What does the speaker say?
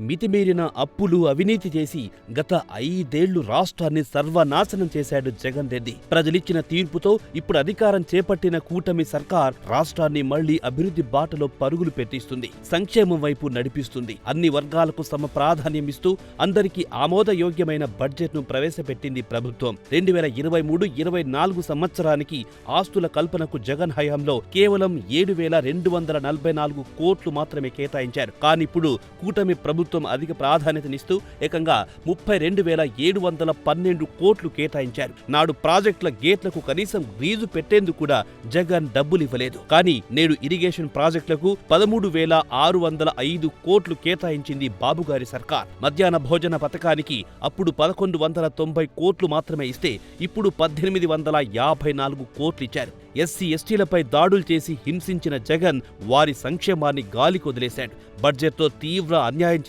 మితిమీరిన అప్పులు, అవినీతి చేసి గత 5 ఏళ్లు రాష్ట్రాన్ని సర్వనాశనం చేశాడు జగన్ రెడ్డి. ప్రజలిచ్చిన తీర్పుతో ఇప్పుడు అధికారం చేపట్టిన కూటమి సర్కార్ రాష్ట్రాన్ని మళ్లీ అభివృద్ధి బాటలో పరుగులు పెట్టిస్తుంది, సంక్షేమం వైపు నడిపిస్తుంది. అన్ని వర్గాలకు సమ ప్రాధాన్యమిస్తూ అందరికీ ఆమోదయోగ్యమైన బడ్జెట్ను ప్రవేశపెట్టింది ప్రభుత్వం. 2023-24 సంవత్సరానికి ఆస్తుల కల్పనకు జగన్ హయాంలో కేవలం 7,244 కోట్లు మాత్రమే కేటాయించారు. కానిప్పుడు కూటమి ప్రభుత్వం అధిక ప్రాధాన్యతనిస్తూ ఏకంగా 32,712 కోట్లు కేటాయించారు. నాడు ప్రాజెక్టుల గేట్లకు కనీసం గ్రీజు పెట్టేందుకు కూడా జగన్ డబ్బులివ్వలేదు. కానీ నేడు ఇరిగేషన్ ప్రాజెక్టులకు 13,605 కోట్లు కేటాయించింది బాబుగారి సర్కార్. మధ్యాహ్న భోజన పథకానికి అప్పుడు 1,190 కోట్లు మాత్రమే ఇస్తే ఇప్పుడు 1,854 కోట్లిచ్చారు. ఎస్సీ ఎస్టీలపై దాడులు చేసి హింసించిన జగన్ వారి సంక్షేమాన్ని గాలికొదిలేశాడు. బడ్జెట్తో తీవ్ర అన్యాయం